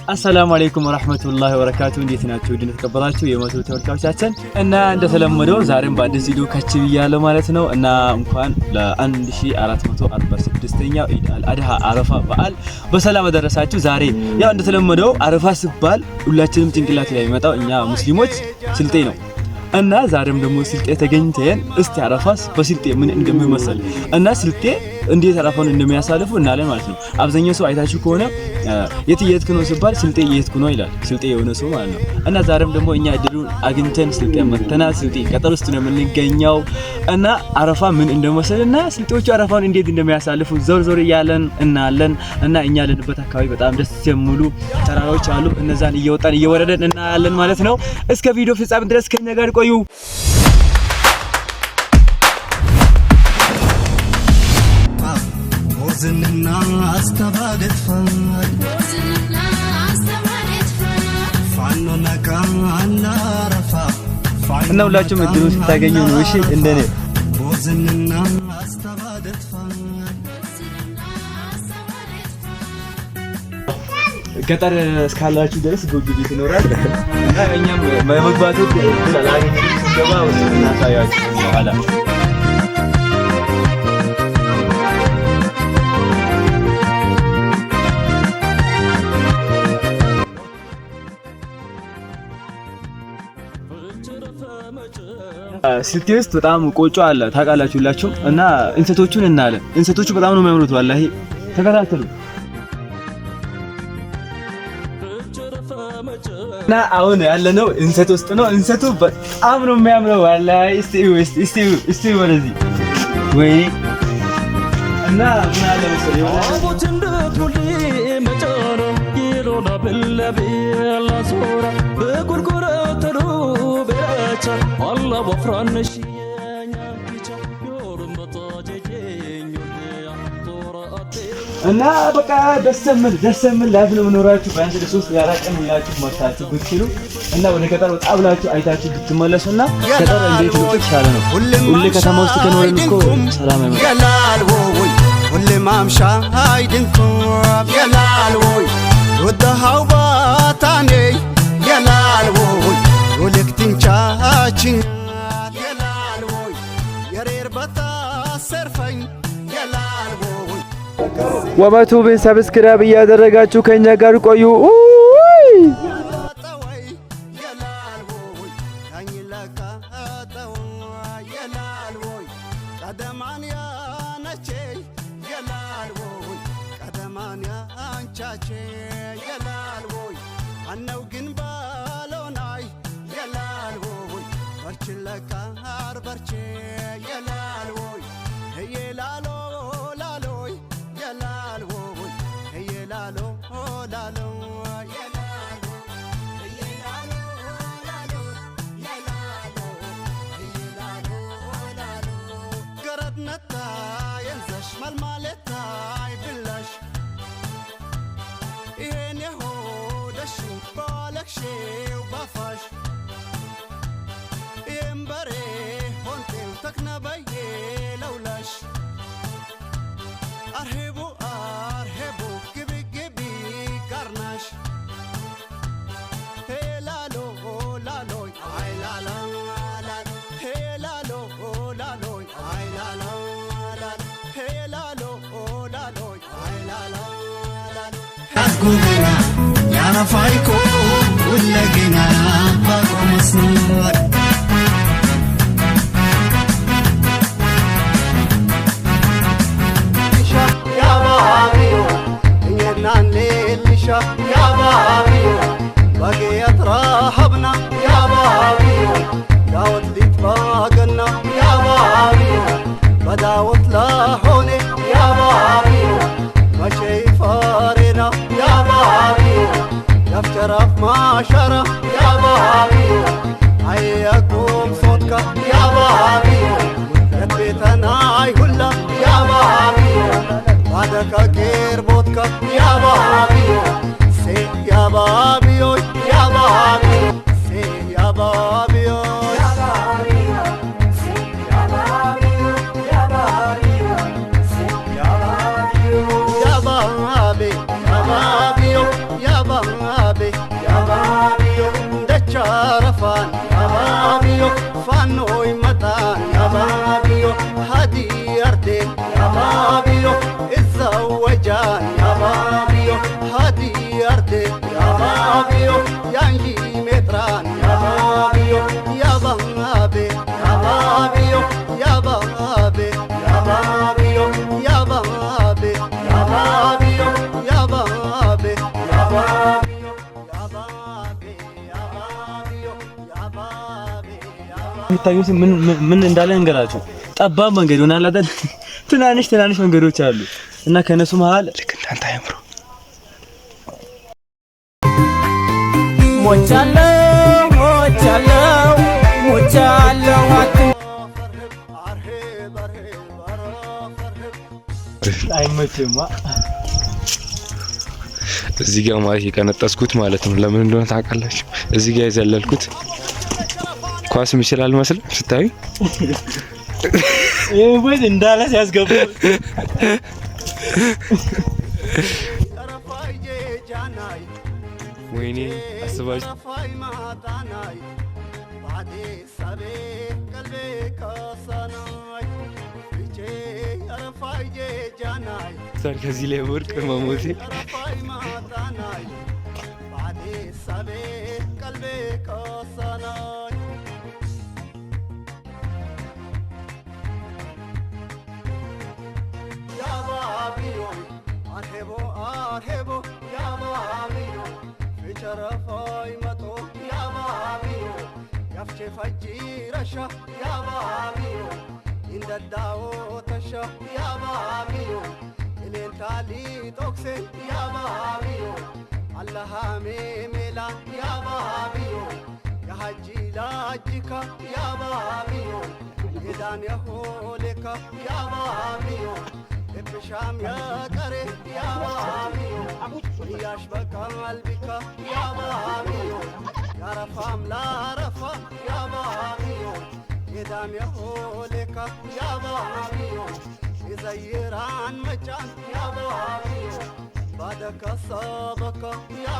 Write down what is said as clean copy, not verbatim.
አሰላሙ አለይኩም ወራህመቱላሂ ወበረካቱ። እንዴት ናችሁ? ድን ተከበራችሁ የሞቱ ተወርካዎቻችን እና እንደተለመደው ዛሬም በአዲስ ቪዲዮ ከች ብያለሁ ማለት ነው እና እንኳን ለ1446ኛው ኢድ አልአድሃ አረፋ በዓል በሰላም አደረሳችሁ። ዛሬ ያው እንደተለመደው አረፋ ሲባል ሁላችንም ጭንቅላት ላይ የሚመጣው እኛ ሙስሊሞች ስልጤ ነው እና ዛሬም ደግሞ ስልጤ ተገኝተን እስቲ አረፋስ በስልጤ ምን እንደሚመስል እና ስልጤ እንዴት አረፋውን እንደሚያሳልፉ እናለን ማለት ነው። አብዛኛው ሰው አይታችሁ ከሆነ የት እየሄድክ ነው ሲባል ስልጤ እየሄድኩ ነው ይላል፣ ስልጤ የሆነ ሰው ማለት ነው። እና ዛሬም ደግሞ እኛ እድሉን አግኝተን ስልጤ መተናል። ስልጤ ገጠር ውስጥ ነው የምንገኘው እና አረፋ ምን እንደሚመስልና ስልጤዎቹ አረፋውን እንዴት እንደሚያሳልፉ ዞር እያለን እናያለን። እና እኛ ያለንበት አካባቢ በጣም ደስ የሚሉ ተራራዎች አሉ። እነዛን እየወጣን እየወረደን እናያለን ማለት ነው። እስከ ቪዲዮ ፍጻሜ ድረስ ከኛ ጋር ቆዩ። ዝንና አስተባደት ፋኖ ነቃ አናረፋ እና ሁላችሁም እድሉን ስታገኙ ነው እሺ። እንደኔ ዝንና አስተባደት ገጠር እስካላችሁ ድረስ ጎጆ ቤት ይኖራል እና እኛም መግባቱ ሰላም ገባ ወስና ታያችሁ በኋላ ስልጤ ውስጥ በጣም ቆጮ አለ ታውቃላችሁ ሁላችሁ እና እንሰቶቹን እናያለን። እንሰቶቹ በጣም ነው የሚያምሩት ወላሂ ተከታተሉ። እና አሁን ያለነው እንሰት ውስጥ ነው። እንሰቱ በጣም ነው የሚያምረው ወላሂ። እስቲ ወደዚህ ወይ እና ምን አለ መሰለኝ አቦት እንደቱሊ መጨረ ይሮና በለበላ ሶራ በጉርጉራ ተሩ በቻ አላ ወፍራነሽ ያኛንቺ ዮርም በታጀኝ እና በቃ ደስ የሚል ላይፍ ነው የምኖራችሁ። ቢያንስ ለሶስት ለአራት ቀን ሁላችሁ መርታችሁ ብትችሉ እና ወደ ገጠር ወጣ ብላችሁ አይታችሁ ብትመለሱና ገጠር እንዴት ነው ይሻለ ነው። ሁሌ ከተማ ውስጥ ከኖርን እኮ ሰላም አይመጣም። ያላል ወይ ሁሌ ማምሻ አይድንኩም ያላል ወይ ወደሃው ባታኔ ያላል ወይ ወልክቲንቻችን ያላል ወይ የሬር በታ ሰርፈኝ ያላል ወይ ወበቱብን ሰብስክራይብ እያደረጋችሁ ከኛ ጋር ቆዩ። አነው ግን ባሎናይ ያላል ወይ በርችለካ አርበርቼ ያላል ወይ የላሎ ላሎይ ያላል ወይ የላሎ ላሎ ያላል ወይ የላሎ ላሎ ያላል ወይ የላሎ ላሎ ገረድነታ የንዘሽ መልማለታ ይብላሽ ይሄን የሆደሽ ባለክሽው ባፋሽ እምበሬ ሆንቴው ተክነበዬ ለውላሽ አርሄቡ ግቢ ጋርናሽ ሄላሎ ላሎይ አይላላ ሄላሎ ላሎይ አይላላ ሄላሎ ላሎይ አይላላ አስጉገና ያረፋይኮ ሁለገና ባቆመስኖር ያባቢዮ እኛናኔ ልሻ ያባቢዮ ባጌያት ረሃብና ያባቢዮ ዳወት ሊትባገና ያባቢዮ በዳወት ላሆኔ ያባቢዮ መቼ ይፋሬና ያባቢዮ ያፍጨራፍ ማሻራ ያባቢዮ አያቁም ሶትካ ያባቢዮ የቤተናይ ሁላ ያባቢዮ ባደካ ጌር ቦትካ ያባቢዮ ሴ ያባቢዮ ያባቢዮ ሴ ያባቢዮ ያባቢዮ ያባቤ ያባቢዮ ደቻረፋን ያባቢዮ ፋኖ ይመጣን ያባቢዮ ሀዲ አርዴ ያባቢዮ እዛወጃን ያባቢዮ ሀዲ አርዴ ያባቢዮ ያንጂ ሜጥራን ያባቢዮ ያባቤ ያባቢዮ ያባቤ ያባቢዮ ያባቤ ያባቢዮ ያባቤ ያባቢዮ የሚታዩት ምን እንዳለ እንገራችሁ። ጠባብ መንገድ ሆናል አይደል? ትናንሽ መንገዶች አሉ እና ከነሱ መሃል ልክ እንዳንተ አይምሮ ሞቻለሁ አይመችማ። እዚህ ጋር ማለት የቀነጠስኩት ማለት ነው። ለምን እንደሆነ ታውቃላችሁ? እዚህ ጋር የዘለልኩት ኳስ ይችላል መስል ስታዩ ይሄ ወይ እንዳለ ሲያስገቡ ወይኔ አስባችሁ ከዚህ ላይ ወርቅ መሞቴ شرفاي مطو يا بابيو يفشي فجي رشا يا بابيو إن الداو تشا يا بابيو إلين تالي توكسي يا بابيو الله ميلا يا بابيو يا حجي لاجيكا يا بابيو إدان يهولك يا بابيو بشام يا قري يا بابيو ياش بقى قلبك يا بابيو يا رفام لا رفا يا بابيو يدام يهولك يا بابيو يزيران مجان يا بابيو بعدك صابك يا